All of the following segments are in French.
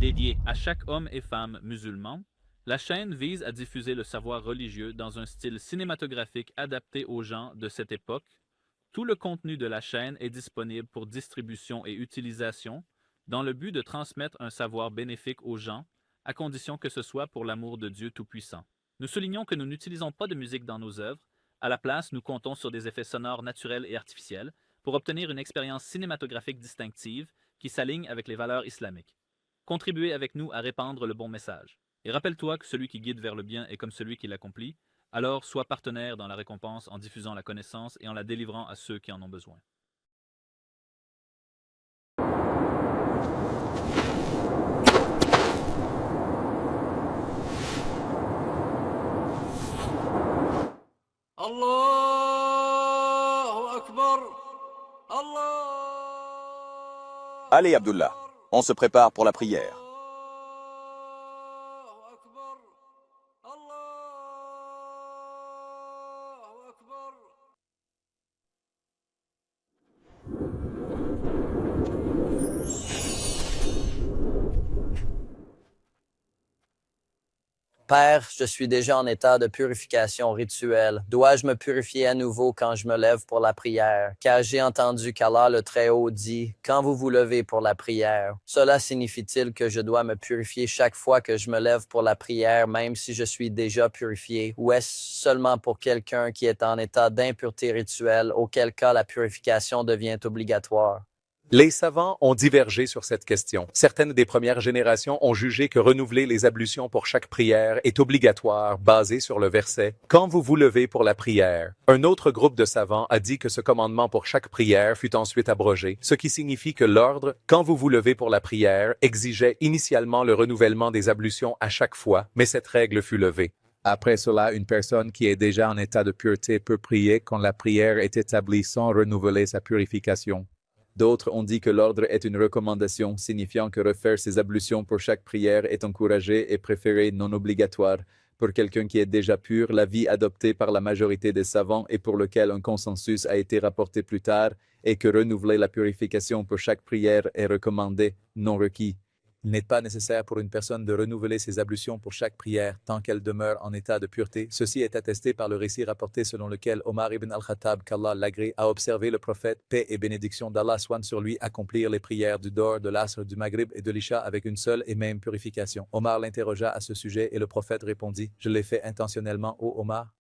Dédiée à chaque homme et femme musulman, la chaîne vise à diffuser le savoir religieux dans un style cinématographique adapté aux gens de cette époque. Tout le contenu de la chaîne est disponible pour distribution et utilisation dans le but de transmettre un savoir bénéfique aux gens, à condition que ce soit pour l'amour de Dieu Tout-Puissant. Nous soulignons que nous n'utilisons pas de musique dans nos œuvres. À la place, nous comptons sur des effets sonores naturels et artificiels pour obtenir une expérience cinématographique distinctive qui s'aligne avec les valeurs islamiques. Contribuez avec nous à répandre le bon message. Et rappelle-toi que celui qui guide vers le bien est comme celui qui l'accomplit. Alors sois partenaire dans la récompense en diffusant la connaissance et en la délivrant à ceux qui en ont besoin. Allahu Akbar. Allez, Allahu Abdullah, Akbar. on se prépare pour la prière. Allahu Akbar. Allahu Akbar. Père, je suis déjà en état de purification rituelle. Dois-je me purifier à nouveau quand je me lève pour la prière? Car j'ai entendu qu'Allah le Très-Haut dit, quand vous vous levez pour la prière. Cela signifie-t-il que je dois me purifier chaque fois que je me lève pour la prière, même si je suis déjà purifié? Ou est-ce seulement pour quelqu'un qui est en état d'impureté rituelle, auquel cas la purification devient obligatoire? Les savants ont divergé sur cette question. Certaines des premières générations ont jugé que renouveler les ablutions pour chaque prière est obligatoire, basé sur le verset « Quand vous vous levez pour la prière ». Un autre groupe de savants a dit que ce commandement pour chaque prière fut ensuite abrogé, ce qui signifie que l'ordre « Quand vous vous levez pour la prière » exigeait initialement le renouvellement des ablutions à chaque fois, mais cette règle fut levée. Après cela, une personne qui est déjà en état de pureté peut prier quand la prière est établie sans renouveler sa purification. D'autres ont dit que l'ordre est une recommandation, signifiant que refaire ses ablutions pour chaque prière est encouragé et préféré non obligatoire. Pour quelqu'un qui est déjà pur, l'avis adopté par la majorité des savants et pour lequel un consensus a été rapporté plus tard est que renouveler la purification pour chaque prière est recommandé, non requis. Il n'est pas nécessaire pour une personne de renouveler ses ablutions pour chaque prière tant qu'elle demeure en état de pureté. Ceci est attesté par le récit rapporté selon lequel Omar ibn al-Khattab, qu'Allah l'agrée, a observé le prophète, paix et bénédiction d'Allah soient sur lui, accomplir les prières du Dor, de l'Asr, du Maghrib et de l'Isha avec une seule et même purification. Omar l'interrogea à ce sujet et le prophète répondit « Je l'ai fait intentionnellement, ô Omar ».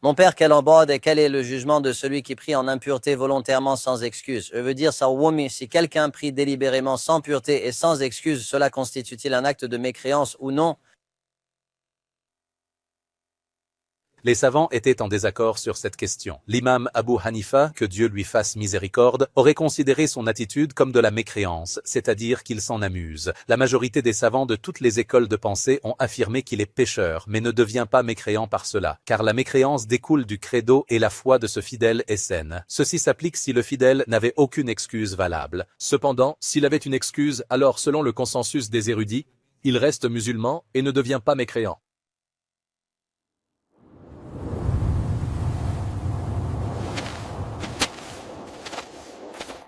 Mon père, quel emborde et quel est le jugement de celui qui prie en impureté volontairement sans excuse? Je veux dire, Sawumi, si quelqu'un prie délibérément sans pureté et sans excuse, cela constitue-t-il un acte de mécréance ou non? Les savants étaient en désaccord sur cette question. L'imam Abu Hanifa, que Dieu lui fasse miséricorde, aurait considéré son attitude comme de la mécréance, c'est-à-dire qu'il s'en amuse. La majorité des savants de toutes les écoles de pensée ont affirmé qu'il est pécheur, mais ne devient pas mécréant par cela, car la mécréance découle du credo et la foi de ce fidèle est saine. Ceci s'applique si le fidèle n'avait aucune excuse valable. Cependant, s'il avait une excuse, alors selon le consensus des érudits, il reste musulman et ne devient pas mécréant.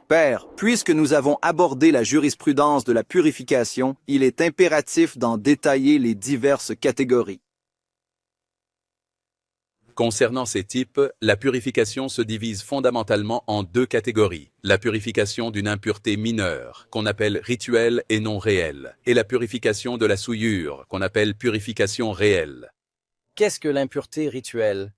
Père, puisque nous avons abordé la jurisprudence de la purification, il est impératif d'en détailler les diverses catégories. Concernant ces types, la purification se divise fondamentalement en deux catégories. La purification d'une impureté mineure, qu'on appelle rituelle et non réelle, et la purification de la souillure, qu'on appelle purification réelle. Qu'est-ce que l'impureté rituelle?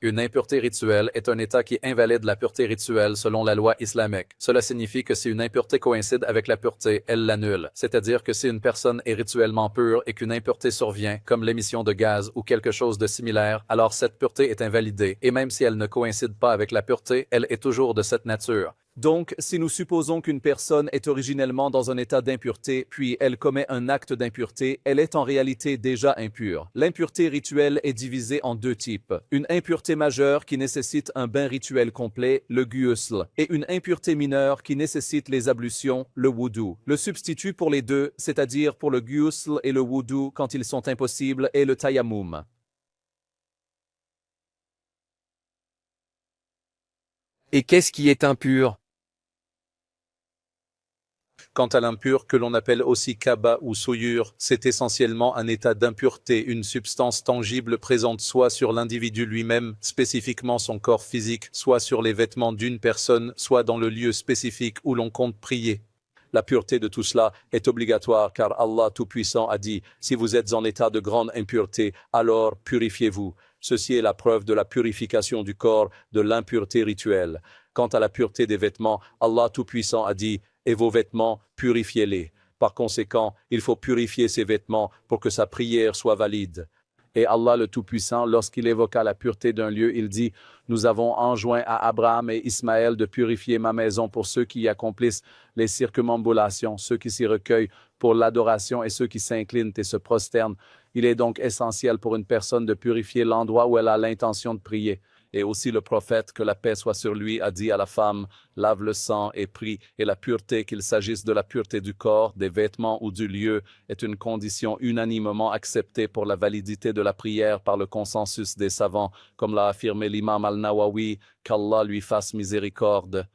Une impureté rituelle est un état qui invalide la pureté rituelle selon la loi islamique. Cela signifie que si une impureté coïncide avec la pureté, elle l'annule. C'est-à-dire que si une personne est rituellement pure et qu'une impureté survient, comme l'émission de gaz ou quelque chose de similaire, alors cette pureté est invalidée. Et même si elle ne coïncide pas avec la pureté, elle est toujours de cette nature. Donc, si nous supposons qu'une personne est originellement dans un état d'impureté, puis elle commet un acte d'impureté, elle est en réalité déjà impure. L'impureté rituelle est divisée en deux types. Une impureté majeure qui nécessite un bain rituel complet, le ghusl, et une impureté mineure qui nécessite les ablutions, le wudu. Le substitut pour les deux, c'est-à-dire pour le ghusl et le wudu quand ils sont impossibles, est le tayammum. Et qu'est-ce qui est impur? Quant à l'impur, que l'on appelle aussi kaba ou souillure, c'est essentiellement un état d'impureté, une substance tangible présente soit sur l'individu lui-même, spécifiquement son corps physique, soit sur les vêtements d'une personne, soit dans le lieu spécifique où l'on compte prier. La pureté de tout cela est obligatoire car Allah Tout-Puissant a dit « Si vous êtes en état de grande impureté, alors purifiez-vous ». Ceci est la preuve de la purification du corps, de l'impureté rituelle. Quant à la pureté des vêtements, Allah Tout-Puissant a dit « Et vos vêtements, purifiez-les ». Par conséquent, il faut purifier ses vêtements pour que sa prière soit valide. Et Allah le Tout-Puissant, lorsqu'il évoqua la pureté d'un lieu, il dit « Nous avons enjoint à Abraham et Ismaël de purifier ma maison pour ceux qui y accomplissent les circumambulations, ceux qui s'y recueillent pour l'adoration et ceux qui s'inclinent et se prosternent. Il est donc essentiel pour une personne de purifier l'endroit où elle a l'intention de prier. » Et aussi le prophète, que la paix soit sur lui, a dit à la femme, lave le sang et prie, et la pureté, qu'il s'agisse de la pureté du corps, des vêtements ou du lieu, est une condition unanimement acceptée pour la validité de la prière par le consensus des savants, comme l'a affirmé l'imam al-Nawawi, qu'Allah lui fasse miséricorde.